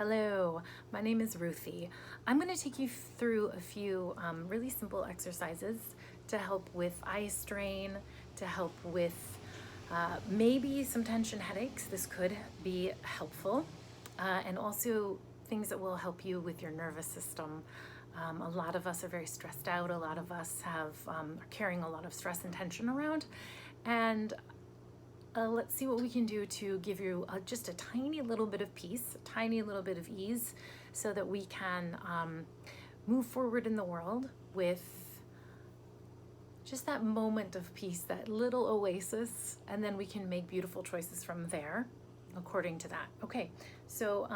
Hello, my name is Ruthie. I'm going to take you through a few really simple exercises to help with eye strain, to help with maybe some tension headaches. This could be helpful, and also things that will help you with your nervous system. A lot of us are very stressed out. A lot of us are carrying a lot of stress and tension around, and let's see what we can do to give you just a tiny little bit of peace, a tiny little bit of ease, so that we can move forward in the world with just that moment of peace, that little oasis, and then we can make beautiful choices from there according to that. Okay, so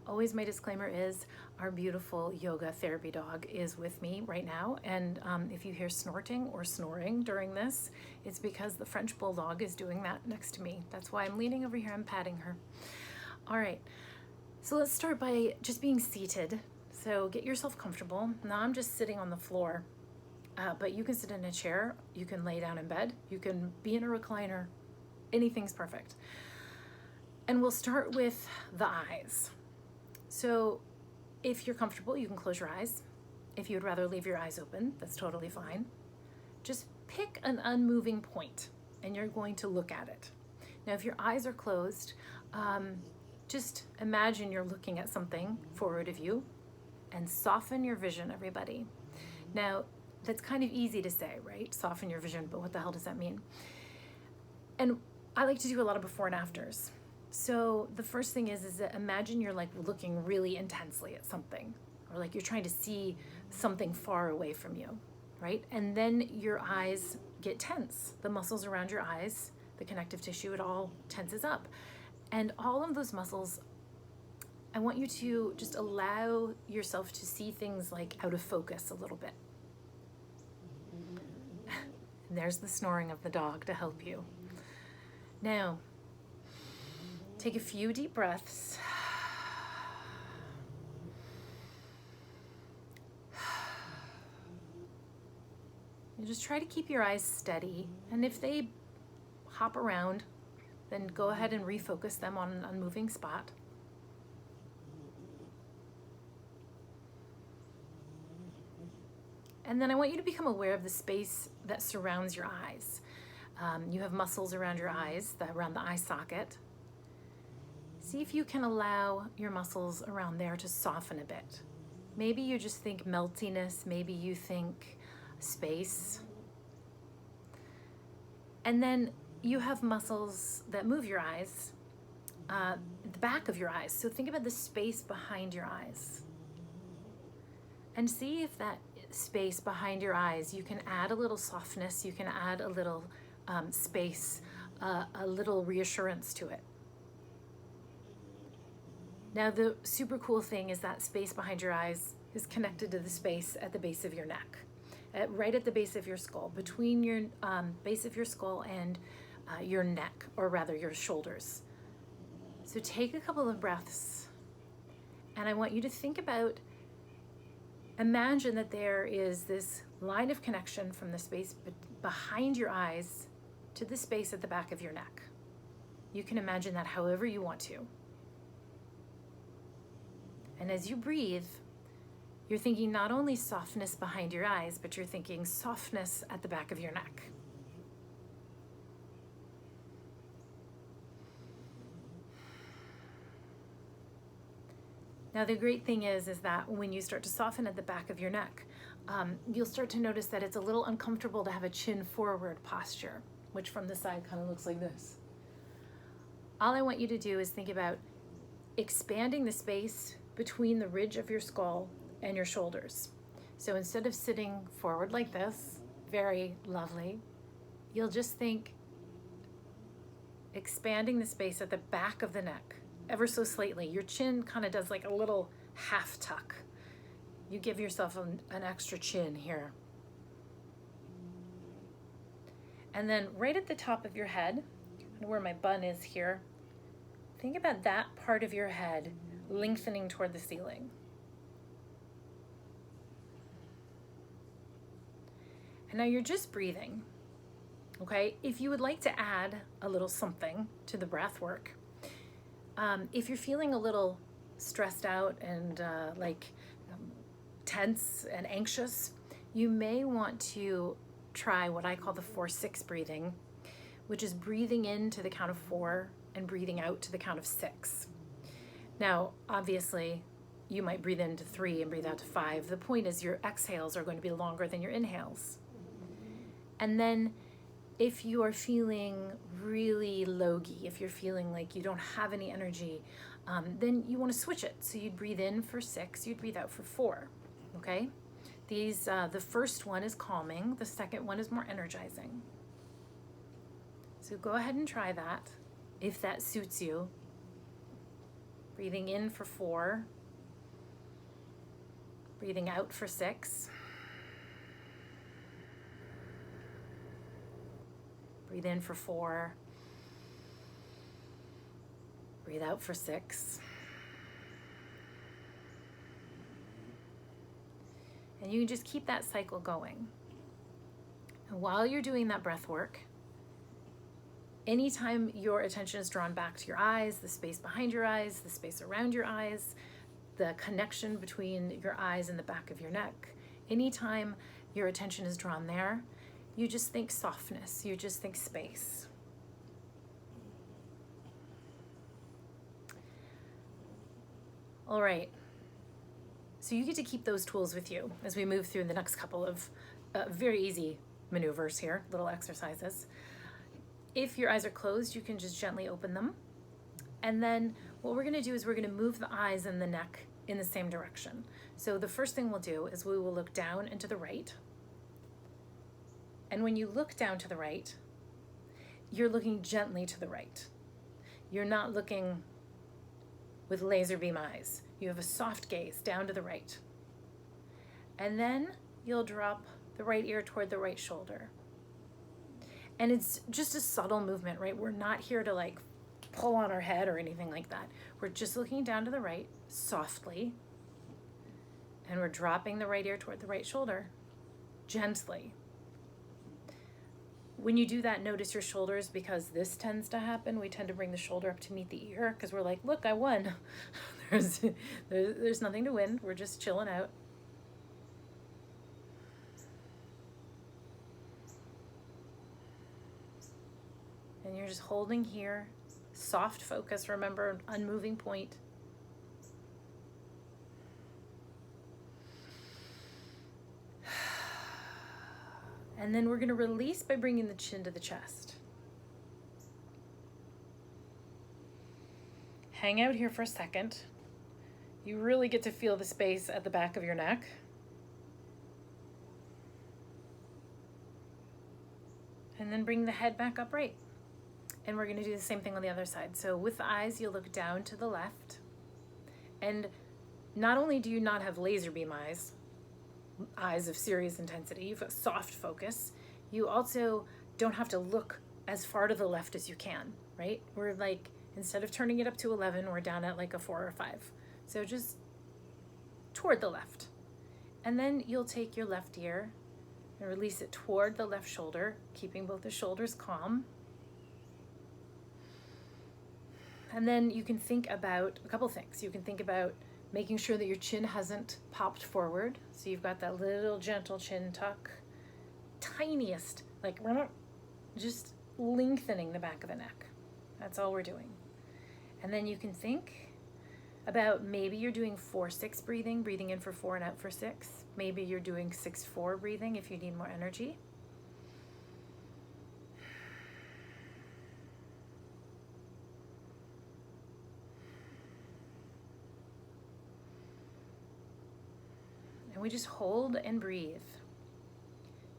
always my disclaimer is our beautiful yoga therapy dog is with me right now, and if you hear snorting or snoring during this, it's because the French bulldog is doing that next to me. That's why I'm leaning over here, I'm patting her. All right, so let's start by just being seated. So get yourself comfortable. Now I'm just sitting on the floor, but you can sit in a chair, you can lay down in bed, you can be in a recliner, anything's perfect. And we'll start with the eyes. So if you're comfortable, you can close your eyes. If you would rather leave your eyes open, that's totally fine. Just pick an unmoving point and you're going to look at it. Now, if your eyes are closed, just imagine you're looking at something forward of you and soften your vision, everybody. Now, that's kind of easy to say, right? Soften your vision, but what the hell does that mean? And I like to do a lot of before and afters. So the first thing is that imagine you're like looking really intensely at something, or like you're trying to see something far away from you, right? And then your eyes get tense. The muscles around your eyes, the connective tissue, it all tenses up. And all of those muscles, I want you to just allow yourself to see things like out of focus a little bit. And there's the snoring of the dog to help you. Now, take a few deep breaths. You just try to keep your eyes steady. And if they hop around, then go ahead and refocus them on an unmoving spot. And then I want you to become aware of the space that surrounds your eyes. You have muscles around your eyes, around the eye socket. See if you can allow your muscles around there to soften a bit. Maybe you just think meltiness, maybe you think space. And then you have muscles that move your eyes, the back of your eyes. So think about the space behind your eyes. And see if that space behind your eyes, you can add a little softness, you can add a little space, a little reassurance to it. Now, the super cool thing is that space behind your eyes is connected to the space at the base of your neck, right at the base of your skull, between your base of your skull and your neck, or rather your shoulders. So take a couple of breaths, and I want you to think about, imagine that there is this line of connection from the space behind your eyes to the space at the back of your neck. You can imagine that however you want to. And as you breathe, you're thinking not only softness behind your eyes, but you're thinking softness at the back of your neck. Now, the great thing is that when you start to soften at the back of your neck, you'll start to notice that it's a little uncomfortable to have a chin forward posture, which from the side kind of looks like this. All I want you to do is think about expanding the space between the ridge of your skull and your shoulders. So instead of sitting forward like this, very lovely, you'll just think expanding the space at the back of the neck ever so slightly. Your chin kind of does like a little half tuck. You give yourself an extra chin here. And then right at the top of your head, where my bun is here, think about that part of your head lengthening toward the ceiling. And now you're just breathing, okay? If you would like to add a little something to the breath work, if you're feeling a little stressed out and tense and anxious, you may want to try what I call the 4-6 breathing, which is breathing in to the count of 4 and breathing out to the count of 6. Now, obviously, you might breathe into 3 and breathe out to 5. The point is your exhales are going to be longer than your inhales. And then if you are feeling really logy, if you're feeling like you don't have any energy, then you want to switch it. So you'd breathe in for 6, you'd breathe out for 4, okay? The first one is calming, the second one is more energizing. So go ahead and try that if that suits you. Breathing in for 4, breathing out for 6. Breathe in for 4, breathe out for 6. And you can just keep that cycle going. And while you're doing that breath work, anytime your attention is drawn back to your eyes, the space behind your eyes, the space around your eyes, the connection between your eyes and the back of your neck, anytime your attention is drawn there, you just think softness, you just think space. All right, so you get to keep those tools with you as we move through the next couple of very easy maneuvers here, little exercises. If your eyes are closed, you can just gently open them. And then what we're gonna do is we're gonna move the eyes and the neck in the same direction. So the first thing we'll do is we will look down and to the right. And when you look down to the right, you're looking gently to the right. You're not looking with laser beam eyes. You have a soft gaze down to the right. And then you'll drop the right ear toward the right shoulder. And it's just a subtle movement, right? We're not here to like pull on our head or anything like that. We're just looking down to the right softly. And we're dropping the right ear toward the right shoulder gently. When you do that, notice your shoulders, because this tends to happen. We tend to bring the shoulder up to meet the ear because we're like, look, I won. There's nothing to win. We're just chilling out. And you're just holding here. Soft focus, remember, unmoving point. And then we're going to release by bringing the chin to the chest. Hang out here for a second. You really get to feel the space at the back of your neck. And then bring the head back upright. And we're going to do the same thing on the other side. So with the eyes, you'll look down to the left. And not only do you not have laser beam eyes of serious intensity, you've got soft focus, you also don't have to look as far to the left as you can, right? We're like, instead of turning it up to 11, we're down at like a 4 or 5. So just toward the left. And then you'll take your left ear and release it toward the left shoulder, keeping both the shoulders calm. And then you can think about a couple things. You can think about making sure that your chin hasn't popped forward. So you've got that little gentle chin tuck, tiniest, like we're not just lengthening the back of the neck. That's all we're doing. And then you can think about maybe you're doing 4-6 breathing, breathing in for 4 and out for 6. Maybe you're doing 6-4 breathing if you need more energy. And we just hold and breathe.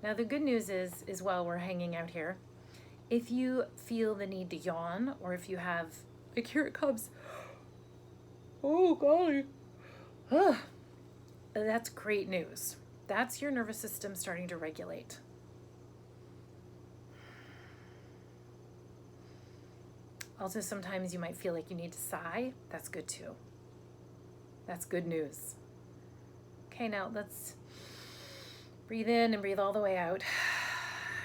Now the good news is while we're hanging out here, if you feel the need to yawn, or if you have, like here it comes, oh golly, that's great news. That's your nervous system starting to regulate. Also, sometimes you might feel like you need to sigh. That's good too. That's good news. Okay, now let's breathe in and breathe all the way out.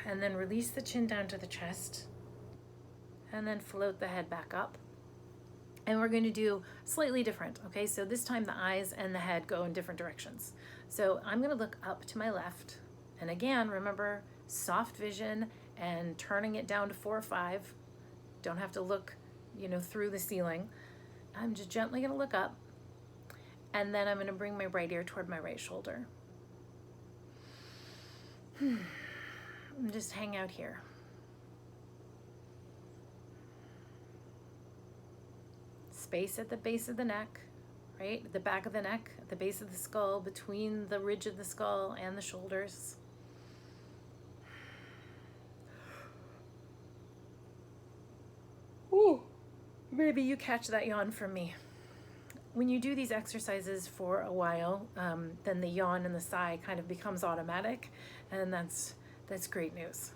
And then release the chin down to the chest. And then float the head back up. And we're going to do slightly different, okay? So this time the eyes and the head go in different directions. So I'm going to look up to my left. And again, remember, soft vision and turning it down to 4 or 5. Don't have to look, through the ceiling. I'm just gently going to look up. And then I'm going to bring my right ear toward my right shoulder. Just hang out here. Space at the base of the neck, right? At the back of the neck, at the base of the skull, between the ridge of the skull and the shoulders. Ooh, maybe you catch that yawn from me. When you do these exercises for a while, then the yawn and the sigh kind of becomes automatic, and that's great news.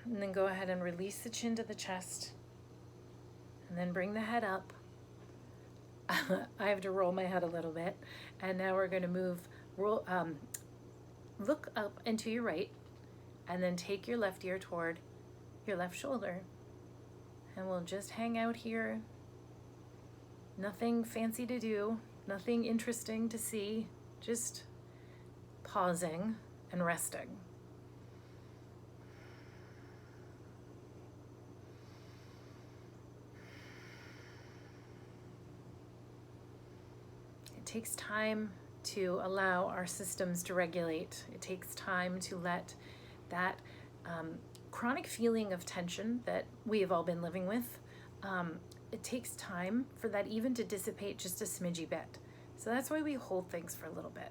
And then go ahead and release the chin to the chest, and then bring the head up. I have to roll my head a little bit, and now we're going to look up and to your right, and then take your left ear toward your left shoulder, and we'll just hang out here. Nothing fancy to do, nothing interesting to see, just pausing and resting. It takes time to allow our systems to regulate. It takes time to let that chronic feeling of tension that we have all been living with, it takes time for that even to dissipate just a smidgy bit. So that's why we hold things for a little bit.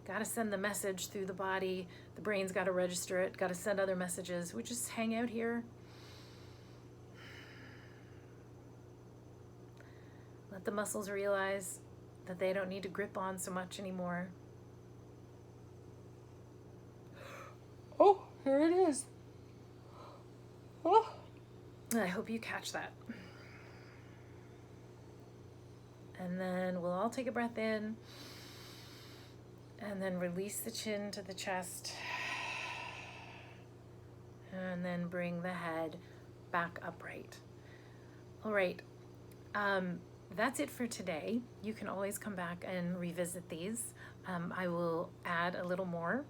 Got to send the message through the body. The brain's got to register it, got to send other messages. We just hang out here. Let the muscles realize that they don't need to grip on so much anymore. Oh, here it is. Oh. I hope you catch that. And then we'll all take a breath in, and then release the chin to the chest, and then bring the head back upright. All right, that's it for today. You can always come back and revisit these. I will add a little more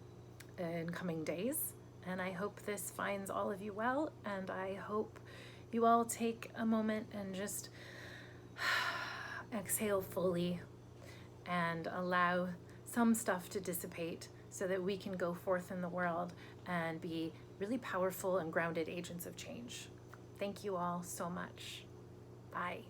in coming days, and I hope this finds all of you well, and I hope you all take a moment and just exhale fully and allow some stuff to dissipate so that we can go forth in the world and be really powerful and grounded agents of change. Thank you all so much. Bye.